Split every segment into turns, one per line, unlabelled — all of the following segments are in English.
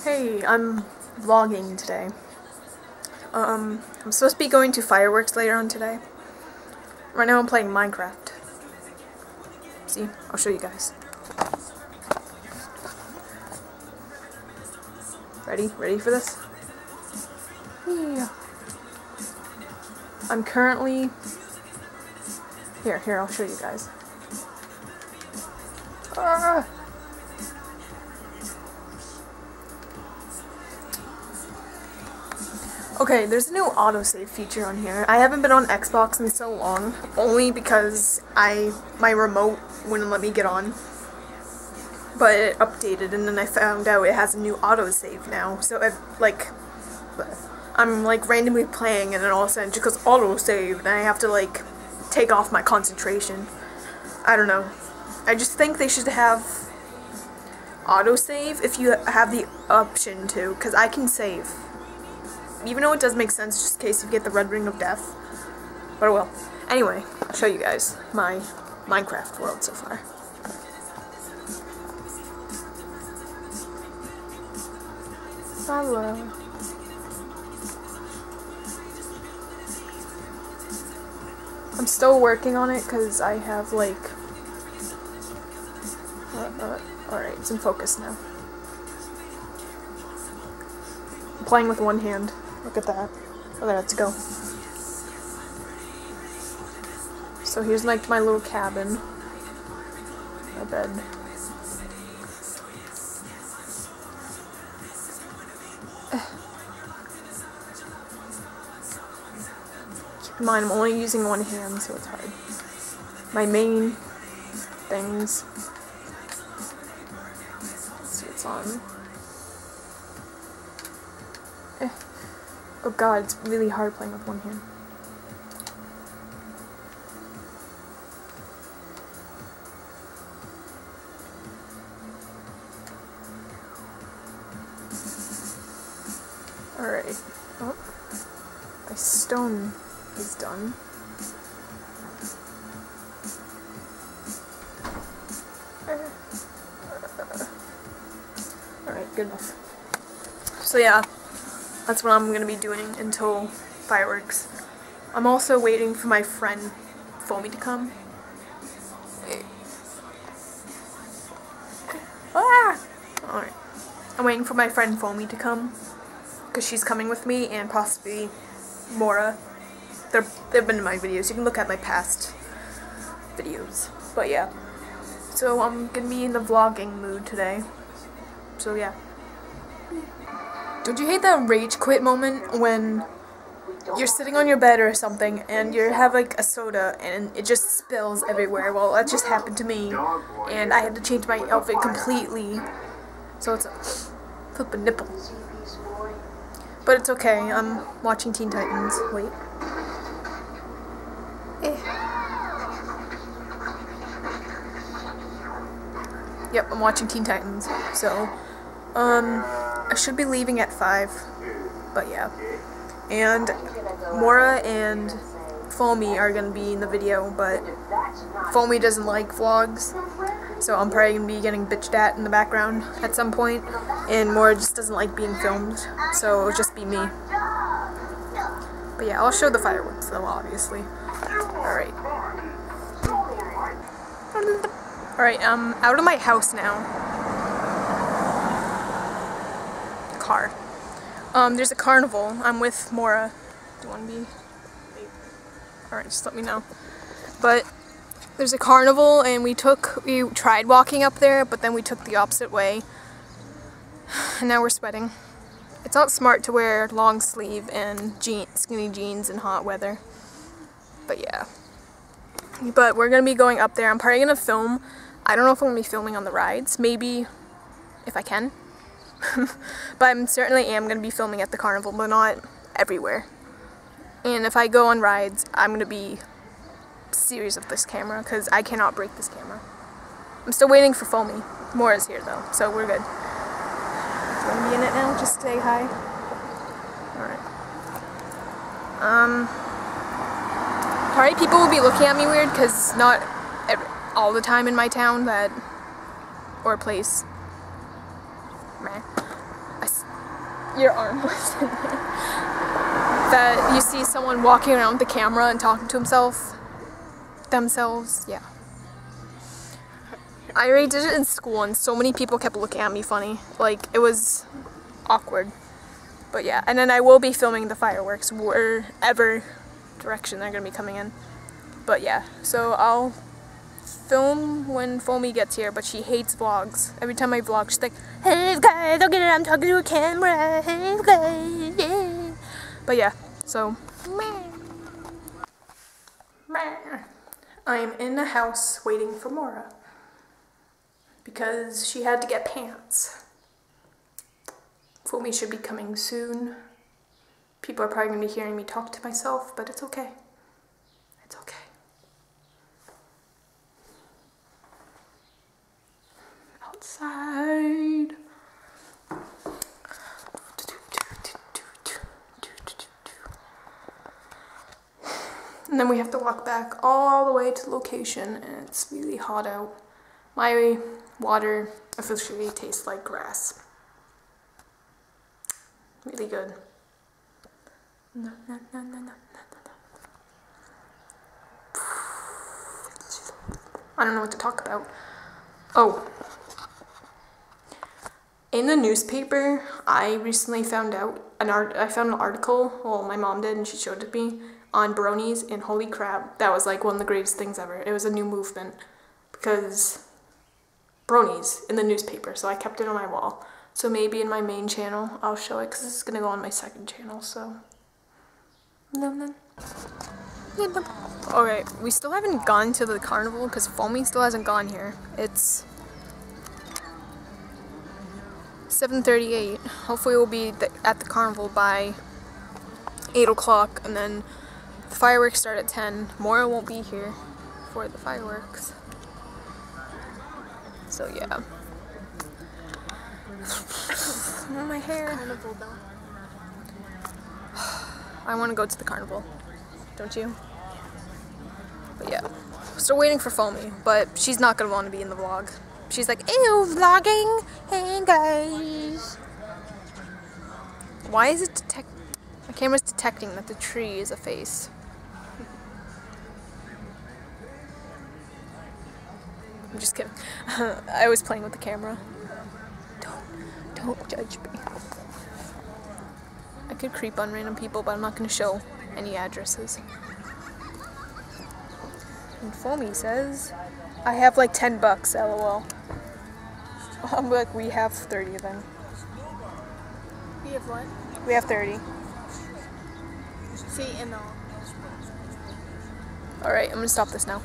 Hey, I'm vlogging today. I'm supposed to be going to fireworks later on today. Right now I'm playing Minecraft. See? I'll show you guys. Ready? Ready for this? Yeah. I'm currently... Here, I'll show you guys. Ah! Okay, there's a new autosave feature on here. I haven't been on Xbox in so long, only because my remote wouldn't let me get on. But it updated, and then I found out it has a new autosave now. So I'm randomly playing, and then all of a sudden it just goes autosave, and I have to take off my concentration. I don't know. I just think they should have autosave if you have the option to, because I can save. Even though it does make sense, just in case you get the red ring of death. But well. Anyway, I'll show you guys my Minecraft world so far. Hello. I'm still working on it because I have alright, it's in focus now. I'm playing with one hand. Look at that. Oh, there, let's go. So here's my little cabin. My bed. Keep in mind, I'm only using one hand, so it's hard. My main things. Let's see what's on. Oh god, it's really hard playing with one hand. Alright. Oh. My stone is done. Alright, good enough. So yeah. That's what I'm going to be doing until fireworks. I'm also waiting for my friend Foamy to come. Ah! Alright. I'm waiting for my friend Foamy to come, because she's coming with me, and possibly Mora. They've been in my videos. You can look at my past videos. But yeah. So I'm going to be in the vlogging mood today. So yeah. Don't you hate that rage quit moment when you're sitting on your bed or something and you have a soda and it just spills everywhere? Well, that just happened to me, and I had to change my outfit completely. So it's a flippin' nipple. But it's okay, I'm watching Teen Titans. Wait. Yep, I'm watching Teen Titans. So, I should be leaving at 5, but yeah. And Mora and Foamy are gonna be in the video, but Foamy doesn't like vlogs, so I'm probably gonna be getting bitched at in the background at some point, and Mora just doesn't like being filmed, so it'll just be me. But yeah, I'll show the fireworks though, obviously. Alright. Alright, I'm out of my house now. Car. There's a carnival. I'm with Mora. Do you want to be? Alright, just let me know. But there's a carnival, and we tried walking up there, but then we took the opposite way. And now we're sweating. It's not smart to wear long sleeve and skinny jeans in hot weather. But yeah. But we're gonna be going up there. I'm probably gonna film. I don't know if I'm gonna be filming on the rides. Maybe if I can. But I certainly am going to be filming at the carnival, but not everywhere. And if I go on rides, I'm going to be serious with this camera, because I cannot break this camera. I'm still waiting for Foamy. Mora's here though, so we're good. Do you want to be in it now? Just say hi. Alright. Probably people will be looking at me weird, because not all the time in my town or place. Your arm was in there. That you see someone walking around with the camera and talking to themselves, yeah. I already did it in school and so many people kept looking at me funny. Like, it was awkward. But yeah, and then I will be filming the fireworks wherever direction they're gonna be coming in. But yeah, so I'll film when Foamy gets here, but she hates vlogs. Every time I vlog, she's like, "Hey guys, look at it, I'm talking to a camera, hey guys, yeah." But yeah, so I'm in the house waiting for Mora because she had to get pants. Foamy should be coming soon. People are probably going to be hearing me talk to myself, but it's okay. It's okay. Outside. And then we have to walk back all the way to the location, and it's really hot out. My water officially tastes like grass. Really good. No. I don't know what to talk about. Oh. In the newspaper, I recently found out I found an article, well, my mom did and she showed it to me, on bronies, and holy crap, that was like one of the greatest things ever. It was a new movement because bronies in the newspaper, so I kept it on my wall. So maybe in my main channel, I'll show it because this is going to go on my second channel, so. Alright, we still haven't gone to the carnival because Foamy still hasn't gone here. It's 7:38. Hopefully we'll be at the carnival by 8 o'clock, and then the fireworks start at 10. Mora won't be here for the fireworks. So yeah. My hair. Carnival though. I want to go to the carnival. Don't you? But yeah. Still waiting for Foamy, but she's not going to want to be in the vlog. She's like, ew, vlogging. Hey guys. Why is it my camera's detecting that the tree is a face. I'm just kidding. I was playing with the camera. Don't judge me. I could creep on random people, but I'm not going to show any addresses. And Foamy says, I have like 10 bucks, lol. I'm like, we have 30 of them.
We have what?
We have 30.
See, and all.
Alright, I'm going to stop this now.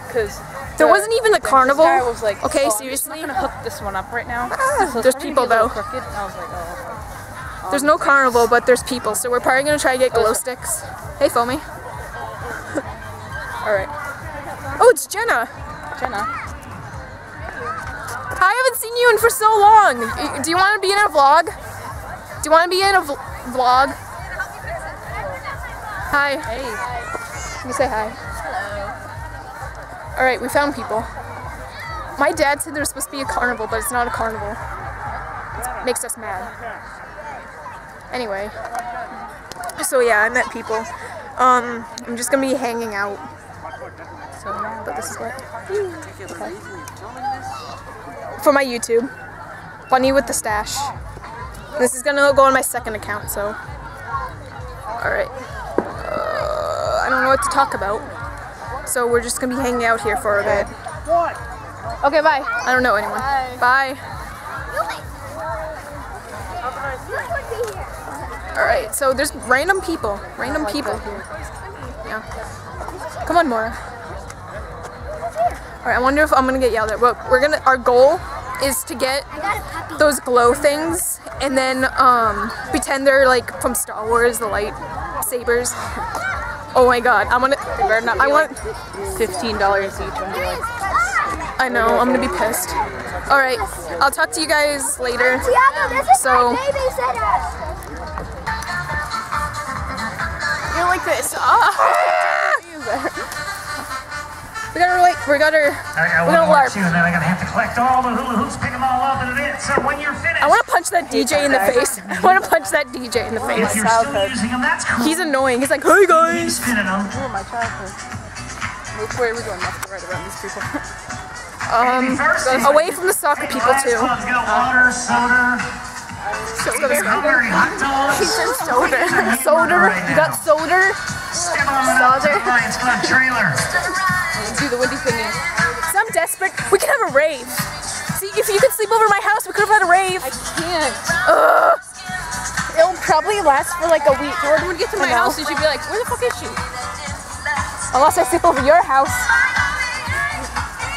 Because
there wasn't even the carnival.
This guy was like,
okay,
oh,
seriously.
I'm just not gonna hook this one up right now. So
there's people though.
Crooked, and I was like, oh.
There's no carnival, but there's people, so we're probably gonna try to get glow sticks. Hey, Foamy. All right. Oh, it's Jenna.
Jenna.
I haven't seen you in for so long. Do you want to be in a vlog? Do you want to be in a vlog? Hi.
Hey.
You say hi. Alright, we found people. My dad said there's supposed to be a carnival, but it's not a carnival. It makes us mad. Anyway. So yeah, I met people. I'm just gonna be hanging out. So, but this is what. Okay. For my YouTube. Bunny with the stash. This is gonna go on my second account, so. Alright. I don't know what to talk about. So we're just gonna be hanging out here for a bit. Okay, bye. I don't know anyone. Bye. Alright, so there's random people. Random people here. Yeah. Come on, Mora. Alright, I wonder if I'm gonna get yelled at. Well, our goal is to get those glow things and then pretend they're like from Star Wars, the lightsabers. Oh my god, I want
$15 each.
I know, I'm gonna be pissed. Alright, I'll talk to you guys later. So you're like this. We're gonna LARP.
I got one more too, and then I gotta have to collect all the hula hoops, pick them all up, and it, so when you're finished,
I want to punch that DJ in the face. I want to punch that DJ in the face.
if you're still using them, that's cool.
He's annoying. He's like, hey
Keep
guys.
spinning them.
Oh, my childhood. Which way are we going? Left or right around these people?
Away from the soccer people too.
Last club's got water, soda, strawberry hot dogs.
He said soda. Soda. You got soda.
Step on up to the Lions Club trailer.
Do the windy thingy.
So I'm desperate. We could have a rave. See, if you could sleep over my house, we could have had a rave.
I can't.
Ugh.
It'll probably last for like a week. Jordan would get to my
I know.
house and she'd be like, where the fuck is she?
Unless I sleep over your house.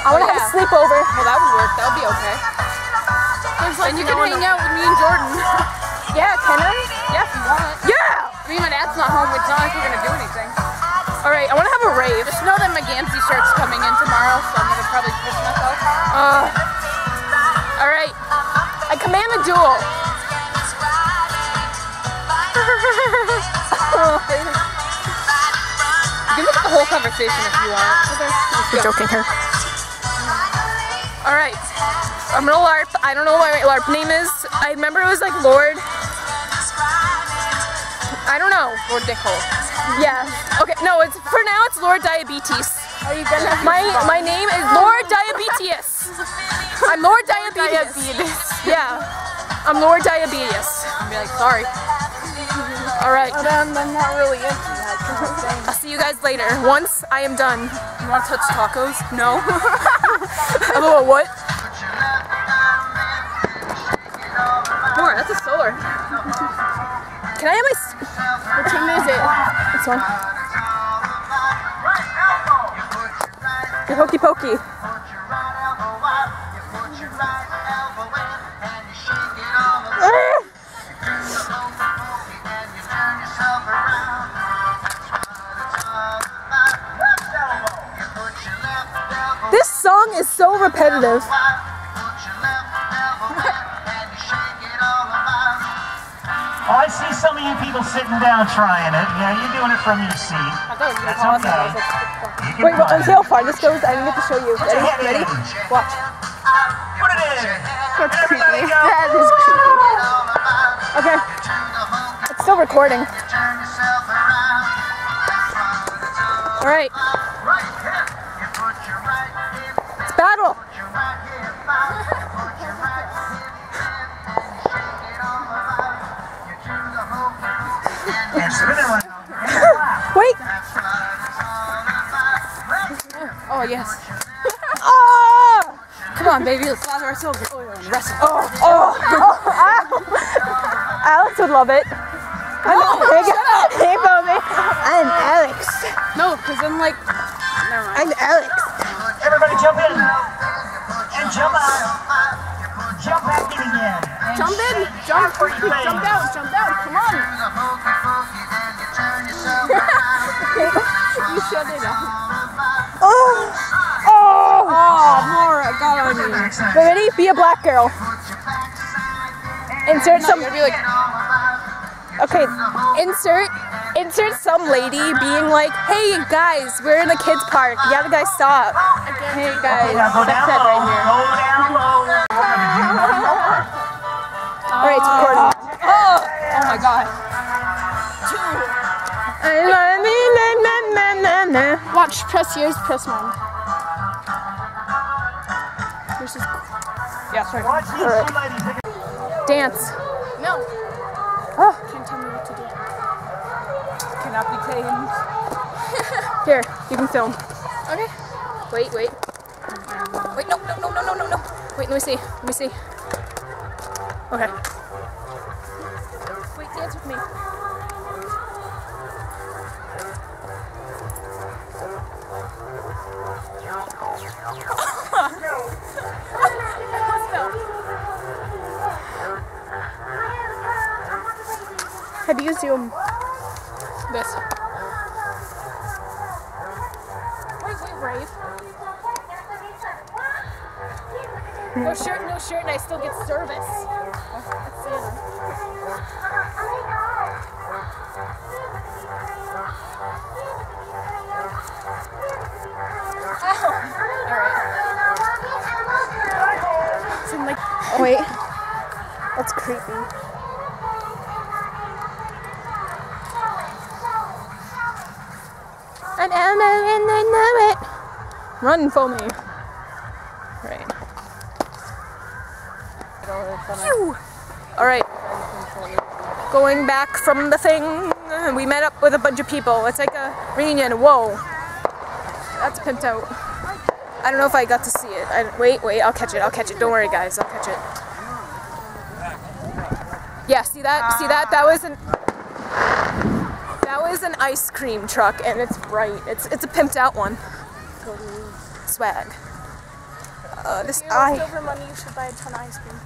I want to have a sleepover.
Well, that would work. That would be okay. And you can hang out with me and Jordan.
Yeah, can I?
Yeah, if you want.
Yeah!
I mean, my dad's not home. It's not like we're gonna do anything.
Alright, I want to have a rave.
Just know that my Gamsey shirt's coming in tomorrow, so I'm gonna probably piss myself.
Alright. I command a duel.
You can look at the whole conversation if you want.
You're joking her. Alright. I'm gonna LARP. I don't know what my LARP name is. I remember it was like Lord. I don't know.
Lord Dickhole.
Yeah. Okay, no, it's for now it's Lord Diabetes.
Are you gonna
My name is Lord Diabetes. I'm Lord Diabetes. Yeah. I'm Lord Diabetes.
I'll be like, sorry.
Alright.
I'm not really into that.
I'll see you guys later. Once I am done.
You wanna touch tacos? No.
Oh, what?
More, that's a solar.
Can I have my...
Which one is it?
This one. The hokey pokey. This song is so repetitive.
Oh, I see some of you people sitting down trying it. Yeah, you're doing it from your seat. That's okay. You can
Wait, well,
try.
see how far this goes? I didn't get to show you.
Put your head
Ready?
in.
Watch.
Put it in.
That's creepy.
Everybody go.
That is creepy.
Okay. It's still recording. Alright. It's battle.
And spin it around.
Wait.
Oh, yes.
Oh!
Come on, baby. Let's lather ourselves with oil and rest.
Alex would love it. Hey, Bobby. I'm Alex.
No, because I'm like, never mind.
I'm Alex.
Everybody jump in. And jump out. Jump back in again. And
Jump in.
shake
Jump.
for your face.
Jump down. Jump down. Come on. You shut it off.
Oh!
Mora, got on you.
Ready? Be a black girl. Insert some.
You're gonna be like,
Okay, insert some lady being like, hey guys, we're in the kids park. You gotta guys stop. Hey guys,
Now go
that's
down
it
low.
right here.
Go down low.
Alright, it's recording.
oh my god.
Watch. Press yours. Press mine. Yours is
Yeah, sorry.
Watch these two ladies.
Dance.
no.
Oh,
Can't tell me what to do.
Cannot be tamed.
here, you can film.
Okay.
Wait. Wait, no. Wait, let me see. Okay. Wait, dance with me. How do you zoom? This. Wait, Rave. No shirt, and I still get service. That's Santa. Alright. It's in like,
Wait.
That's creepy. And I know it. Run for me. Right. Alright. Going back from the thing. We met up with a bunch of people. It's like a reunion. Whoa. That's pimped out. I don't know if I got to see it. Wait, I'll catch it. Don't worry, guys. I'll catch it. Yeah, see that? That was an ice cream truck, and it's bright. It's a pimped out one. Swag.
If you have leftover money, you should buy a ton of ice cream.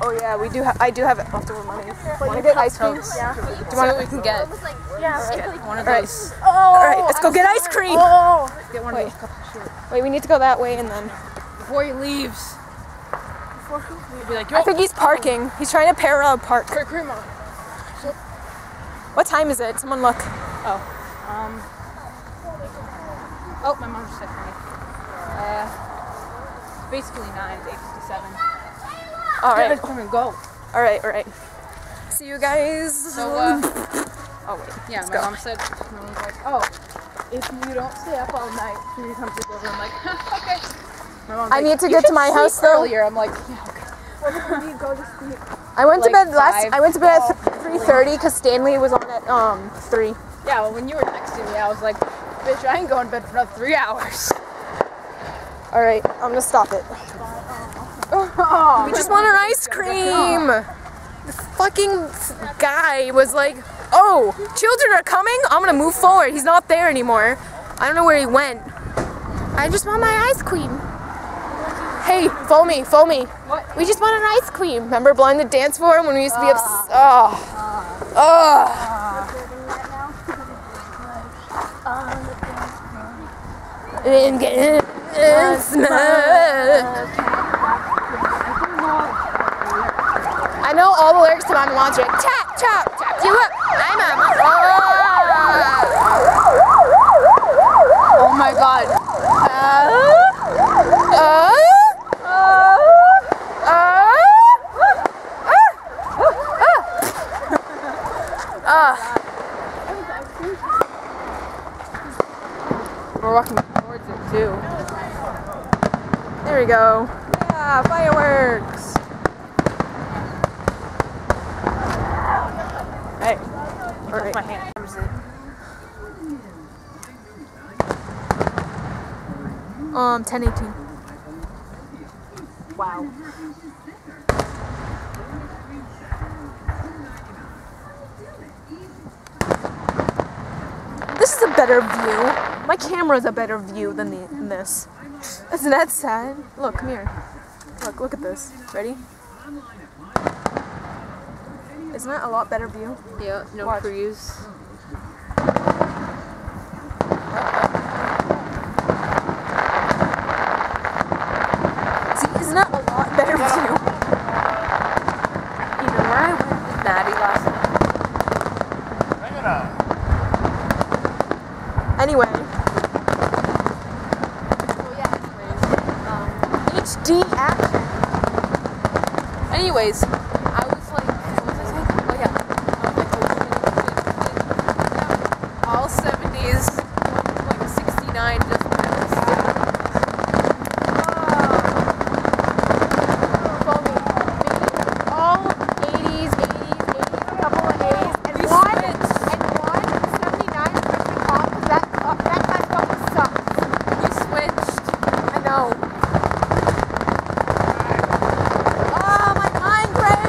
Oh yeah, I do have leftover money. Want to get ice cream?
Yeah.
Do you want
we can get
Yeah.
one of those.
Alright, let's go get ice cream!
Get one of those cups of shit.
Wait, we need to go that way and then...
Before he leaves. He'll be like,
I think he's parking. He's trying to parallel park. What time is it? Someone look.
Oh, my mom just said for me. It's basically 9, it's 8:57.
Alright.
Come and go.
Alright. See you guys.
So,
oh wait.
yeah,
let's
my
go.
mom said, my mom's like, oh, if you don't stay up all night, can you come sleep over? I'm like, okay. My mom's
I
like,
need to
"You
get to
should
my
sleep
house though.
earlier." I'm like, yeah, okay.
You go to sleep.
I went to
Like
bed at 3:30 because Stanley was on at 3.
Yeah, well, when you were texting me, I was like, bitch, I ain't going to bed for another 3 hours.
Alright, I'm gonna stop it. We just want our ice cream! The fucking guy was like, oh, children are coming? I'm gonna move forward. He's not there anymore. I don't know where he went. I just want my ice cream. Hey, follow me.
What?
We just want an ice cream. Remember Blind the Dance Floor when we used to be obsessed? I know all the lyrics to Mama Laundry. Tap, tap, tap you up. I'm a.
Oh my god. We're walking towards it too.
There we go. Yeah, fireworks. Hey. All right.
My hand.
10:18.
Wow.
This is a better view. My camera's a better view than this. Isn't that sad? Look, come here. Look at this. Ready? Isn't that a lot better view?
Yeah, no
Watch.
cruise.
See, isn't that a lot better view?
Even where I went with Maddie last night.
Anyway,
Oh yeah.
HD action.
Anyways, I was like, what was I saying? Oh yeah. I was like, all 70s, like a 69 just bounced.
All 80s, a couple of A's, and one 79 is pretty calm because that kind of fucking sucks.
You switched.
I know. Oh, my mind brain!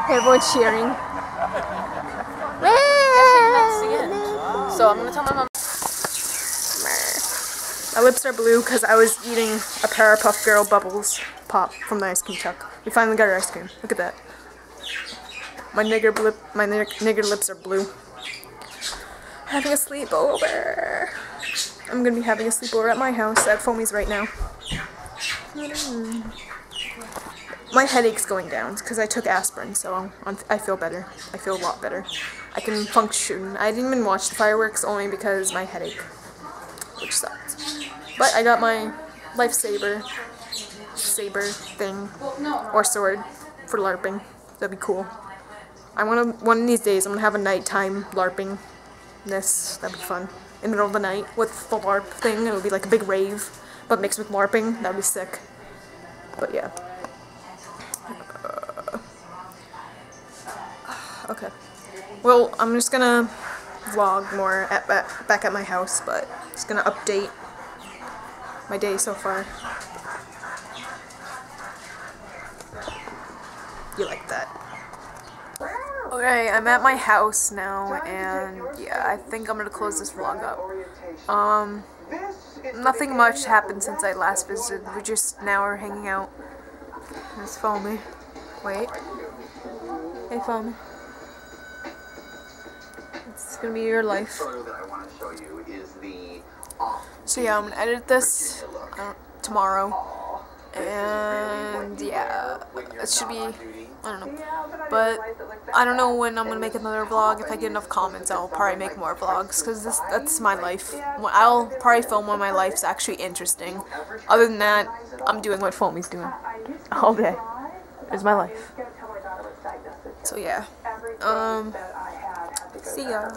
Okay, everyone's cheering.
So I'm gonna tell my mom.
My lips are blue because I was eating a Powerpuff Girl Bubbles pop from the ice cream truck. We finally got our ice cream. Look at that. My nigger lips are blue. Having a sleepover. I'm gonna be having a sleepover at my house at Foamy's right now. My headache's going down because I took aspirin, so I feel better. I feel a lot better. I can function. I didn't even watch the fireworks only because my headache which sucked. But I got my lifesaver thing, or sword, for LARPing. That'd be cool. One of these days, I'm gonna have a nighttime LARPing. That'd be fun. In the middle of the night with the LARP thing. It would be like a big rave, but mixed with LARPing. That'd be sick. But yeah. Okay. Well, I'm just gonna vlog more back at my house, but just gonna update my day so far. You like that? Okay, I'm at my house now, and yeah, I think I'm gonna close this vlog up. Nothing much happened since I last visited. We just now are hanging out. Let's follow me. Wait. Hey, follow me. It's gonna be your life. So yeah, I'm gonna edit this tomorrow, and yeah, it should be, I don't know, but I don't know when I'm gonna make another vlog. If I get enough comments, I'll probably make more vlogs, because that's my life. I'll probably film when my life's actually interesting. Other than that, I'm doing what Foamy's doing all day. It's my life. So yeah, see ya.